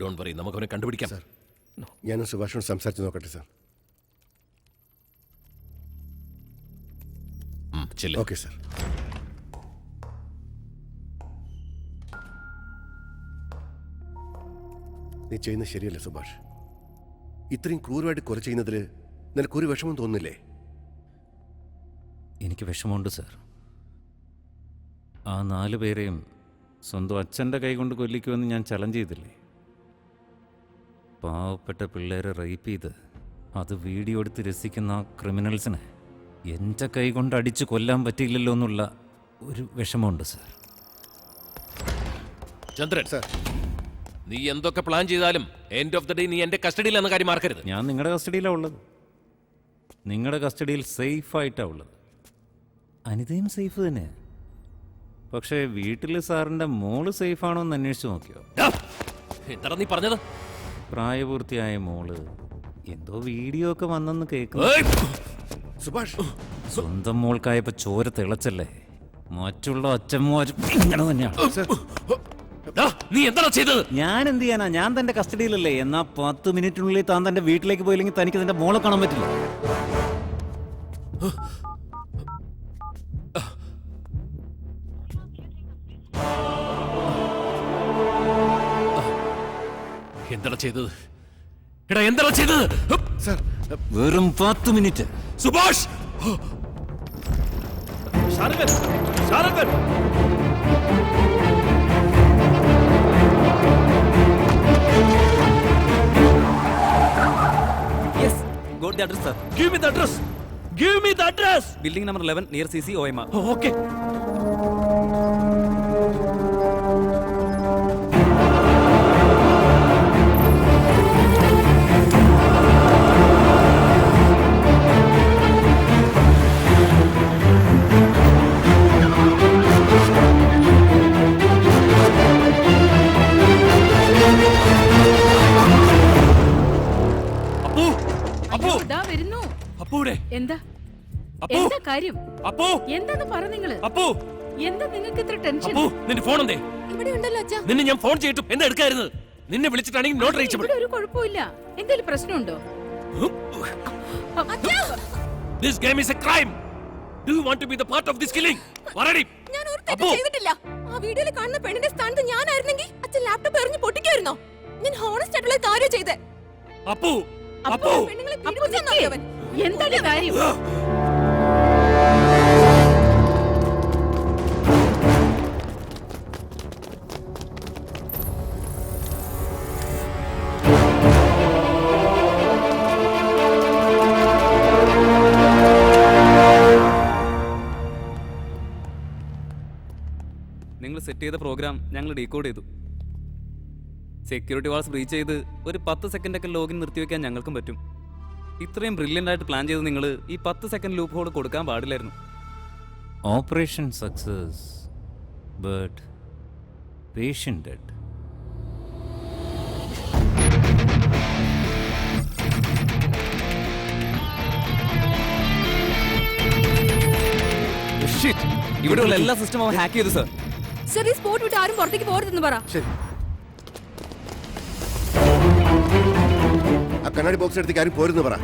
Don't worry, നമുക്ക് അവനെ കണ്ടുപിടിക്കാം. സാർ, ഞാൻ സുഭാഷിനോട് സംസാരിച്ച് നോക്കട്ടെ സാർ. Okay sir. നീ ചെയ്യുന്നത് ശരിയല്ല സുഭാഷ്. ഇത്രയും ക്രൂരമായിട്ട് കൊല ചെയ്യുന്നതിൽ നിനക്കൊരു വിഷമം തോന്നുന്നില്ലേ? എനിക്ക് വിഷമമുണ്ട് സാർ. ആ 4 പേരെയും സ്വന്തം അച്ഛൻ്റെ കൈ കൊണ്ട് കൊല്ലിക്കുമെന്ന് ഞാൻ ചലഞ്ച് ചെയ്തില്ലേ? പാവപ്പെട്ട പിള്ളേരെ റേപ്പ് ചെയ്ത് അത് വീഡിയോ എടുത്ത് രസിക്കുന്ന ആ ക്രിമിനൽസിനെ എൻ്റെ കൈ കൊണ്ട് അടിച്ച് കൊല്ലാൻ പറ്റിയില്ലല്ലോ എന്നുള്ള ഒരു വിഷമമുണ്ട് സാർ. ചന്ദ്രൻ സാർ, നീ എന്തൊക്കെ പ്ലാൻ ചെയ്താലും എൻഡ് ഓഫ് ദ ഡേ നീ എൻ്റെ കസ്റ്റഡിയിലെന്ന കാര്യം മറക്കരുത്. ഞാൻ നിങ്ങളുടെ കസ്റ്റഡിയിലാണ് ഉള്ളത്. നിങ്ങളുടെ കസ്റ്റഡിയിൽ സേഫായിട്ടാണ് ഉള്ളത്. അനിതയും സേഫ് തന്നെ. പക്ഷേ വീട്ടിൽ സാറിൻ്റെ മോള് സേഫാണോ എന്ന് അന്വേഷിച്ച് നോക്കിയോ? എന്താണ് നീ പറഞ്ഞത്? പ്രായപൂർത്തിയായ മോള് എന്തോ വീഡിയോ ഒക്കെ വന്നെന്ന് കേൾക്കുന്നു. സുഭാഷ്, സ്വന്തം മോൾക്കായപ്പോ ചോര തിളച്ചല്ലേ? മറ്റുള്ള അച്ഛന്മാരും ഇങ്ങനെ തന്നെയാണ്. നീ എന്താണ് ചെയ്തത്? ഞാൻ എന്ത് ചെയ്യാനാ? ഞാൻ തന്റെ കസ്റ്റഡിയിലല്ലേ. എന്നാ 10 മിനിറ്റിനുള്ളിൽ താൻ തന്റെ വീട്ടിലേക്ക് പോയില്ലെങ്കിൽ തനിക്ക് തന്റെ മോളെ കാണാൻ പറ്റില്ല. എന്താണ് ചെയ്തത്? എടാ, എന്താണ് ചെയ്തത്? സാർ, വെറും 10 minute. Subhash! Yes, got the address, sir. Give me the address. Give me the address. Building number 11 near CC OMR. Oh, okay. എന്താ കാര്യം? എന്താന്ന് പറ നിങ്ങള്. എന്താ നിങ്ങൾക്ക് ഇത്ര ടെൻഷൻ? നിന്റെ ഫോൺ എന്തേ? ഇവിടെ ഉണ്ടല്ലോ അച്ഛാ. നിന്നെ ഞാൻ ഫോൺ ചെയ്തിട്ടും എന്താ എടുക്കായിരുന്നത്? നിന്നെ വിളിച്ചിട്ടാണെങ്കിൽ നോട്ട് റീച്ചബിൾ. ഇവിടെ ഒരു കുഴപ്പമില്ല. എന്തെങ്കിലും പ്രശ്നമുണ്ടോ? This game is a crime. Do you want to be the part of this killing? Varadi. ഞാൻ ഒരു തെറ്റും ചെയ്തിട്ടില്ല. ആ വീഡിയോയിൽ കാണുന്ന പെണ്ണിന്റെ സ്ഥാനത്ത് ഞാൻ ആയിരുന്നെങ്കിൽ അച്ഛൻ ലാപ്ടോപ്പ് എറിഞ്ഞ് പൊട്ടിക്കായിരുന്നോ? ഞാൻ ഹോണസ്റ്റ് ആയിട്ടുള്ള കാര്യം ചെയ്തേ. അപ്പു പെണ്ണുങ്ങളെ പീഡിപ്പിച്ചവൻ. എന്താണ് കാര്യം? നിങ്ങൾ സെറ്റ് ചെയ്ത പ്രോഗ്രാം ഞങ്ങൾ ഡീകോഡ് ചെയ്തു. സെക്യൂരിറ്റി വാൾസ് ബ്രീച്ച് ചെയ്ത് ഒരു 10 സെക്കൻഡൊക്കെ ലോഗിൻ നിർത്തിവെക്കാൻ ഞങ്ങൾക്കും പറ്റും. ഇത്രയും ബ്രില്യൻ്റ് ആയിട്ട് പ്ലാൻ ചെയ്ത് നിങ്ങൾ ഈ 10 സെക്കൻഡ് ലൂപ്പ് ഹോൾ കൊടുക്കാൻ പാടില്ലായിരുന്നു. Operation success, but patient dead. ഇവിടെയുള്ള എല്ലാ സിസ്റ്റം അവൻ ഹാക്ക് ചെയ്തു സർ. സർ, ഈ സ്പോട്ട് വിട്ട് ആരും പുറത്തേക്ക് പോകരുതെന്ന് പറ. ശരി. ആ കണ്ണാടി ബോക്സ് എടുത്തേക്ക് ആരും പോരുന്നു പറ.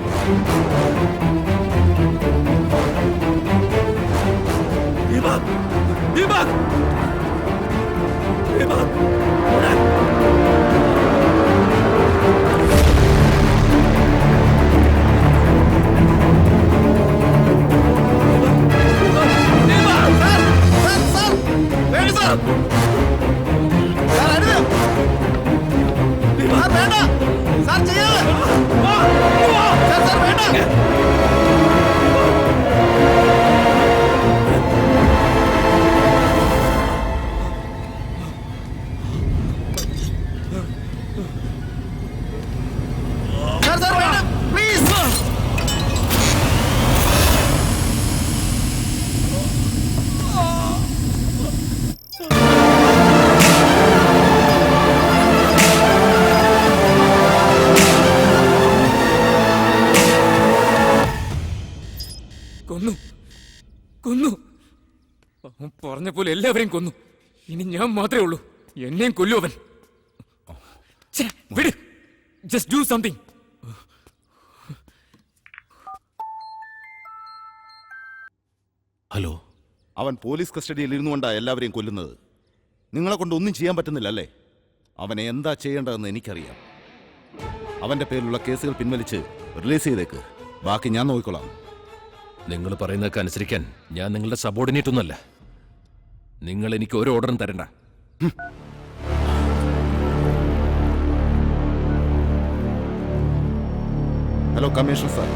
കൊന്നു. അവൻ പറഞ്ഞ പോലെ എല്ലാവരെയും കൊന്നു. ഇനി ഞാൻ മാത്രമേ ഉള്ളൂ. എന്നെയും കൊല്ലു അവൻ. വിട്. Just do something. ഹലോ. അവൻ പോലീസ് കസ്റ്റഡിയിൽ ഇരുന്നുകൊണ്ടാ എല്ലാവരെയും കൊല്ലുന്നത്. നിങ്ങളെ കൊണ്ട് ഒന്നും ചെയ്യാൻ പറ്റുന്നില്ല അല്ലേ? അവനെ എന്താ ചെയ്യേണ്ടതെന്ന് എനിക്കറിയാം. അവന്റെ പേരിലുള്ള കേസുകൾ പിൻവലിച്ച് റിലീസ് ചെയ്തേക്ക്. ബാക്കി ഞാൻ നോക്കിക്കൊള്ളാം. നിങ്ങൾ പറയുന്നതൊക്കെ അനുസരിക്കാൻ ഞാൻ നിങ്ങളുടെ സബോർഡിനേറ്റ് ഒന്നുമല്ല. നിങ്ങൾ എനിക്ക് ഒരു ഓർഡറും തരണ്ട. Hello commissioner sir.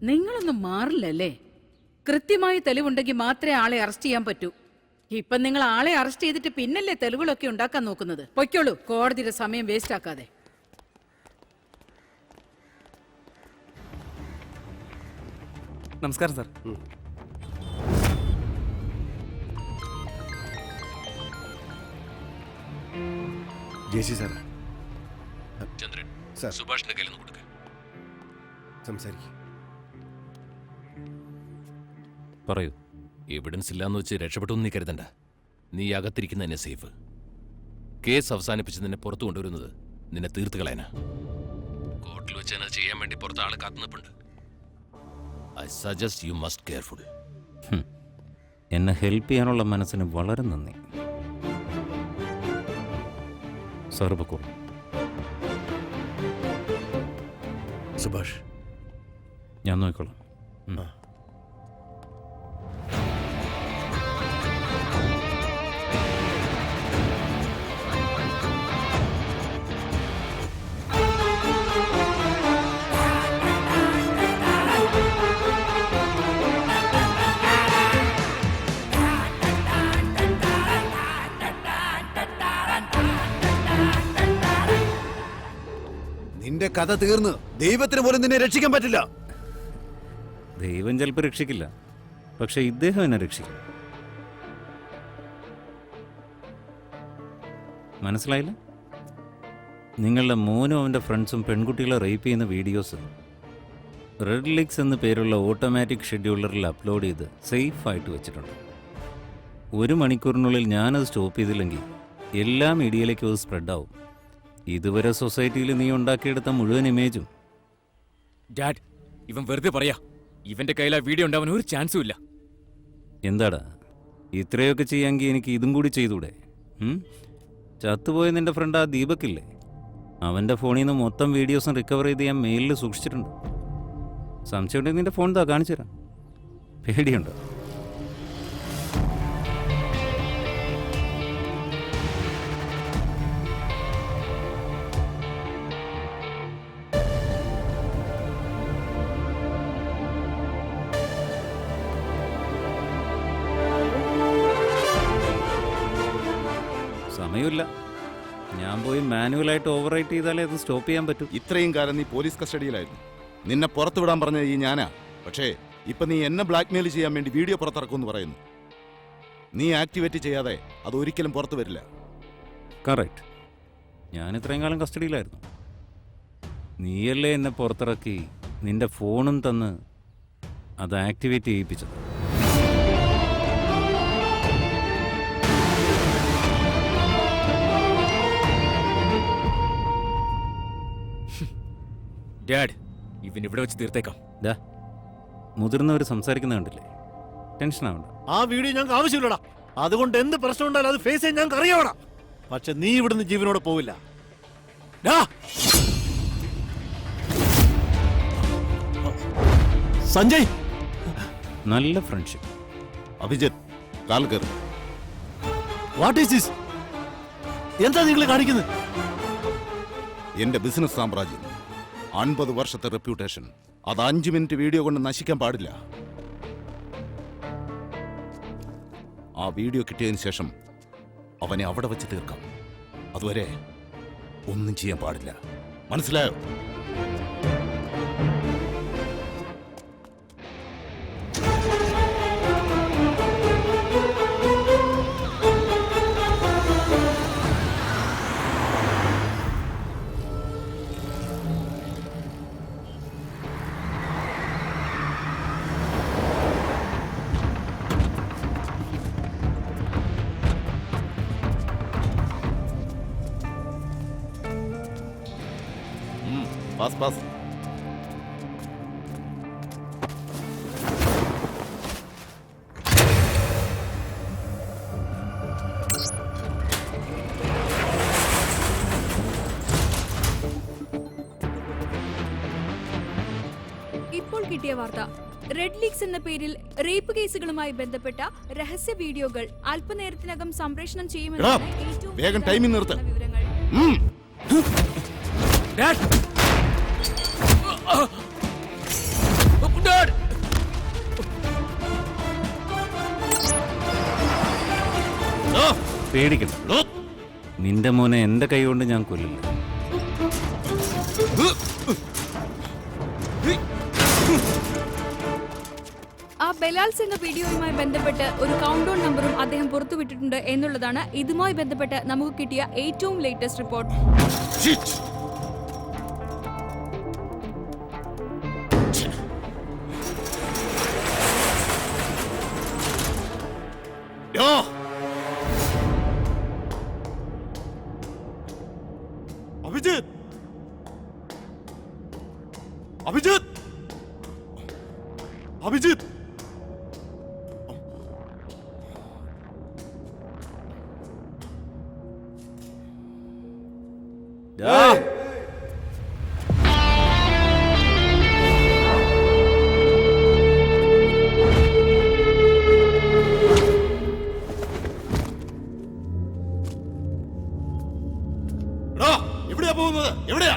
നിങ്ങളൊന്നും മാറില്ലല്ലേ? കൃത്യമായി തെളിവുണ്ടെങ്കിൽ മാത്രമേ ആളെ അറസ്റ്റ് ചെയ്യാൻ പറ്റൂ. ഇപ്പൊ നിങ്ങൾ ആളെ അറസ്റ്റ് ചെയ്തിട്ട് പിന്നല്ലേ തെളിവുകളൊക്കെ ഉണ്ടാക്കാൻ നോക്കുന്നത്? പൊയ്ക്കോളൂ, കോടതിയുടെ സമയം വേസ്റ്റ് ആക്കാതെ. നമസ്കാരം സാർ. ജേസി സാറാ? ചന്ദ്രൻ, സാർ സുഭാഷിന്റെ കയ്യിൽ നിന്ന് കൊടുക്ക. സംസാരിക്കും. പറയൂ. എവിഡൻസ് ഇല്ലാന്ന് വെച്ച് രക്ഷപ്പെട്ടൊന്നും നീ കരുതണ്ട. നീ അകത്തിരിക്കുന്ന എന്നെ സേഫ്. കേസ് അവസാനിപ്പിച്ച് നിന്നെ പുറത്തു കൊണ്ടുവരുന്നത് നിന്നെ തീർത്ത് കളയാനാ. കോർട്ടിൽ വെച്ച് അത് ചെയ്യാൻ വേണ്ടി പുറത്ത് ആള് കാത്തുനിപ്പുണ്ട്. I suggest you must careful. എന്നെ ഹെൽപ്പ് ചെയ്യാനുള്ള മനസ്സിന് വളരെ നന്ദി. സാർ പൊക്കോളൂ. സുഭാഷ്, ഞാൻ നോക്കിക്കോളാം. നിന്റെ കഥ തീർന്ന് ദൈവത്തിന് പോലും നിന്നെ രക്ഷിക്കാൻ പറ്റില്ല. ദൈവം ചിലപ്പോൾ രക്ഷിക്കില്ല, പക്ഷെ ഇദ്ദേഹം എന്നെ രക്ഷിക്കും. മനസ്സിലായില്ല? നിങ്ങളുടെ മോനും അവൻ്റെ ഫ്രണ്ട്സും പെൺകുട്ടികളെ റേപ്പ് ചെയ്യുന്ന വീഡിയോസ് റെഡ് ലിക്സ് എന്ന പേരുള്ള ഓട്ടോമാറ്റിക് ഷെഡ്യൂളറിൽ അപ്ലോഡ് ചെയ്ത് സേഫായിട്ട് വെച്ചിട്ടുണ്ട്. 1 മണിക്കൂറിനുള്ളിൽ ഞാനത് സ്റ്റോപ്പ് ചെയ്തില്ലെങ്കിൽ എല്ലാ മീഡിയയിലേക്കും അത് സ്പ്രെഡാവും. ഇതുവരെ സൊസൈറ്റിയിൽ നീ ഉണ്ടാക്കിയെടുത്ത മുഴുവൻ ഇമേജും. ഡാഡ്, ഇവൻ വെറുതെ പറയാ. ഇവന്റെ കയ്യിൽ ആ വീഡിയോ ഉണ്ടാവാൻ ഒരു ചാൻസും ഇല്ല. എന്താടാ, ഇത്രയൊക്കെ ചെയ്യാമെങ്കിൽ എനിക്ക് ഇതും കൂടി ചെയ്തൂടെ? ചത്തുപോയ നിന്റെ ഫ്രണ്ട് ആ ദീപക്കില്ലേ, അവൻ്റെ ഫോണിൽ നിന്ന് മൊത്തം വീഡിയോസും റിക്കവർ ചെയ്ത് ഞാൻ മെയിലിൽ സൂക്ഷിച്ചിട്ടുണ്ട്. സംശയമുണ്ടെങ്കിൽ നിന്റെ ഫോൺ താ, കാണിച്ചു തരാം. പേടിയുണ്ടോ? സമയമില്ല. ഞാൻ പോയി മാനുവലായിട്ട് ഓവർ റൈറ്റ് ചെയ്താലേ അത് സ്റ്റോപ്പ് ചെയ്യാൻ പറ്റൂ. ഇത്രയും കാലം നീ പോലീസ് കസ്റ്റഡിയിലായിരുന്നു. നിന്നെ പുറത്തു വിടാൻ പറഞ്ഞ ഈ ഞാനാ. പക്ഷേ ഇപ്പൊ നീ എന്നെ ബ്ലാക്ക്മെയിൽ ചെയ്യാൻ വേണ്ടി വീഡിയോ പുറത്തിറക്കുമെന്ന് പറയുന്നു. നീ ആക്ടിവേറ്റ് ചെയ്യാതെ അത് ഒരിക്കലും പുറത്തു വരില്ല. കറക്റ്റ്. ഞാൻ ഇത്രയും കാലം കസ്റ്റഡിയിലായിരുന്നു. നീയല്ലേ എന്നെ പുറത്തിറക്കി നിന്റെ ഫോണും തന്ന് അത് ആക്ടിവേറ്റ് ചെയ്യിപ്പിച്ചത്. ഡാഡ്, ഇവൻ ഇവിടെ വെച്ച് തീർത്തേക്കാം. ഡാ, മുതിർന്നവർ സംസാരിക്കുന്ന കണ്ടില്ലേ? ടെൻഷൻ ആവണ്ട. ആ വീഡിയോ ഞങ്ങൾക്ക് ആവശ്യമില്ലടാ. അതുകൊണ്ട് എന്ത് പ്രശ്നം ഉണ്ടായാലും അത് ഫേസ് ചെയ്യാൻ ഞങ്ങൾക്ക് അറിയാവടാ. പക്ഷെ നീ ഇവിടുന്ന് ജീവനോടെ പോവില്ല. സഞ്ജയ്, നല്ല ഫ്രണ്ട്ഷിപ്പ്. അഭിജിത്ത്, കാൽ കയറി. What is this? എന്താ നിങ്ങൾ കാണിക്കുന്നത്? എന്റെ ബിസിനസ് സാമ്രാജ്യം, 50 വർഷത്തെ റെപ്യൂട്ടേഷൻ, അത് 5 മിനിറ്റ് വീഡിയോ കൊണ്ട് നശിക്കാൻ പാടില്ല. ആ വീഡിയോ കിട്ടിയതിന് ശേഷം അവനെ അവിടെ വെച്ച് തീർക്കാം. അതുവരെ ഒന്നും ചെയ്യാൻ പാടില്ല. മനസ്സിലായോ? പാസ്. ഇപ്പോൾ കിട്ടിയ വാർത്ത, റെഡ് ലീക്സ് എന്ന പേരിൽ റേപ്പ് കേസുകളുമായി ബന്ധപ്പെട്ട രഹസ്യ വീഡിയോകൾ അല്പനേരത്തിനകം സംപ്രേഷണം ചെയ്യുമെന്നാണ് ഏറ്റവും വേഗം ടൈമിംഗ് നിർത്ത്. വിവരങ്ങൾ. പേടിക്കണം. നിന്റെ മോനെ എന്റെ കൈ കൊണ്ട് ഞാൻ കൊല്ലില്ല. ആ ബലാത്സംഗ എന്ന വീഡിയോയുമായി ബന്ധപ്പെട്ട് ഒരു കൗണ്ട് ഡൗൺ നമ്പറും അദ്ദേഹം പുറത്തുവിട്ടിട്ടുണ്ട് എന്നുള്ളതാണ് ഇതുമായി ബന്ധപ്പെട്ട് നമുക്ക് കിട്ടിയ ഏറ്റവും ലേറ്റസ്റ്റ് റിപ്പോർട്ട്. അഭിജിത്ത്, അഭിജിത്ത്, അഭിജിത്ത്. എവിടെയാ പോകുന്നത്? എവിടെയാ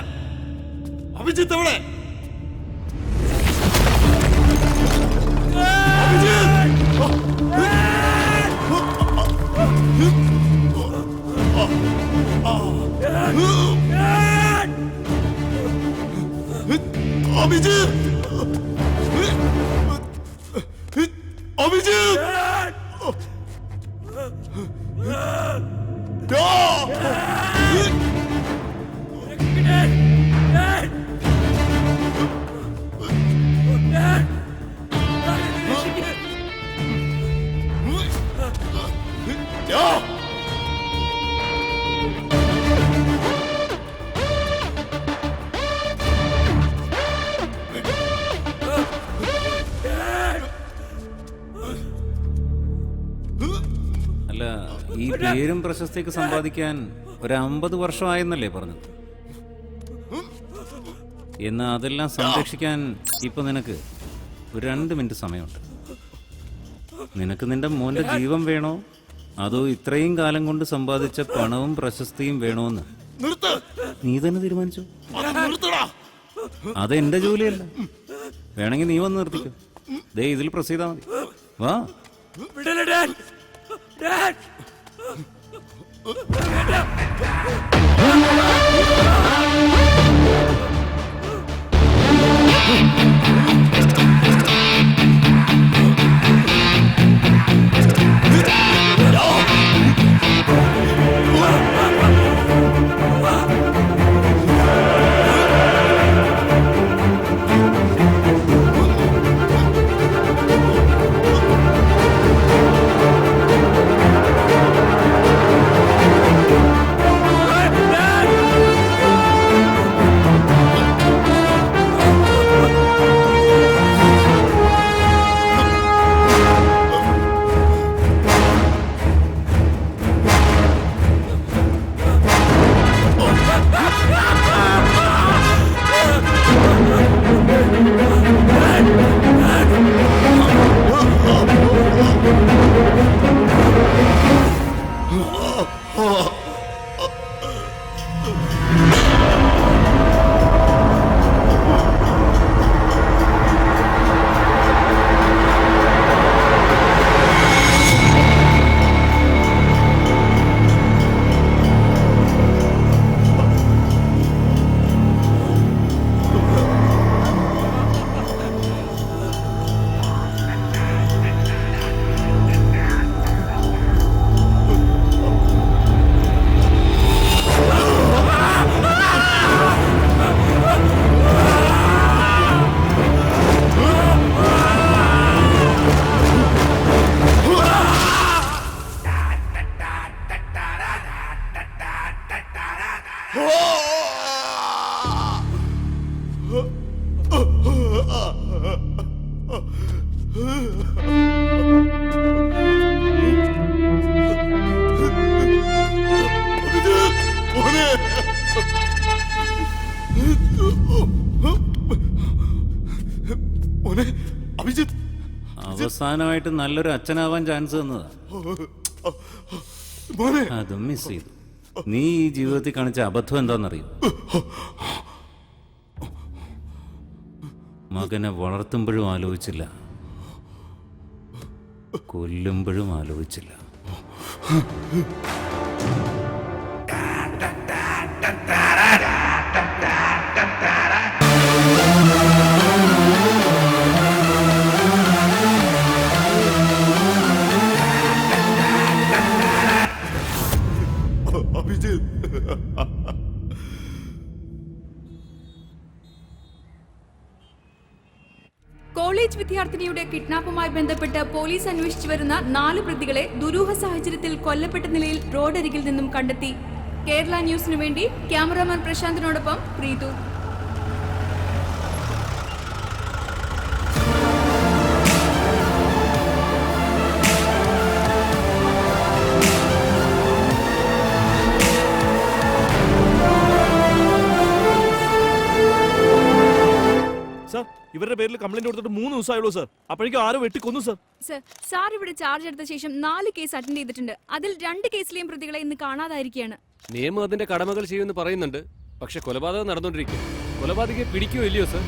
അഭിജിത്ത്? എവിടെ അല്ല, ഈ പേരും പ്രശസ്തിക്ക് സമ്പാദിക്കാൻ ഒരു 50 വർഷമായെന്നല്ലേ പറഞ്ഞത്? എന്നാ അതെല്ലാം സംരക്ഷിക്കാൻ ഇപ്പൊ നിനക്ക് ഒരു 2 മിനിറ്റ് സമയമുണ്ട്. നിനക്ക് നിന്റെ മോന്റെ ജീവൻ വേണോ, അതോ ഇത്രയും കാലം കൊണ്ട് സമ്പാദിച്ച പണവും പ്രശസ്തിയും വേണോന്ന് നീ തന്നെ തീരുമാനിച്ചു. അതെന്റെ ജോലിയല്ല. വേണമെങ്കിൽ നീ വന്ന് നിർത്തിക്കോ. ദേ ഇതിൽ പ്രസ് ചെയ്താൽ മതി. വാ. അവസാനമായിട്ട് നല്ലൊരു അച്ഛനാവാൻ ചാൻസ് തന്നതാ. അതും മിസ് ചെയ്തു. നീ ഈ ജീവിതത്തിൽ കാണിച്ച അബദ്ധം എന്താണെന്നറിയോ? മകനെ വളർത്തുമ്പോഴും ആലോചിച്ചില്ല, കൊല്ലുമ്പോഴും ആലോചിച്ചില്ല. കോളേജ് വിദ്യാർത്ഥിനിയുടെ കിഡ്നാപ്പുമായി ബന്ധപ്പെട്ട് പോലീസ് അന്വേഷിച്ചു വരുന്ന 4 പ്രതികളെ ദുരൂഹ സാഹചര്യത്തിൽ കൊല്ലപ്പെട്ട നിലയിൽ റോഡരികിൽ നിന്നും കണ്ടെത്തി. കേരള ന്യൂസിനു വേണ്ടി ക്യാമറാമാൻ പ്രശാന്തിനോടൊപ്പം പ്രീതു. സാർ, ഇവരുടെ പേരിൽ കംപ്ലൈന്റ് കൊടുത്തിട്ട് 3 ദിവസമായുള്ളൂ സാർ. അപ്പോഴേക്കും ആരോ വെട്ടിക്കൊന്നു സാർ. സാർ ഇവിടെ ചാർജ് എടുത്ത ശേഷം 4 കേസ് അറ്റൻഡ് ചെയ്തിട്ടുണ്ട്. അതിൽ 2 കേസിലെയും പ്രതികളെ ഇന്ന് കാണാതായിരിക്കുകയാണ്. നിയമം അതിന്റെ കടമകൾ ചെയ്യുമെന്ന് പറയുന്നുണ്ട്. പക്ഷെ കൊലപാതകം നടന്നുകൊണ്ടിരിക്കും. കൊലപാതകയെ പിടിക്കുകയോ ഇല്ലയോ സർ?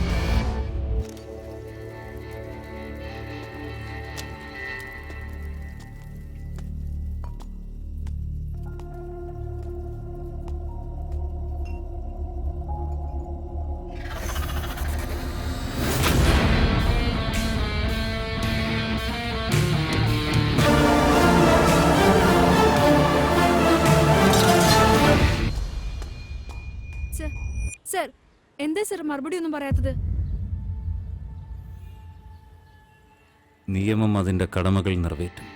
സർ, എന്താ സർ മറുപടി ഒന്നും പറയാത്തത്? നിയമം അതിൻ്റെ കടമകൾ നിറവേറ്റും.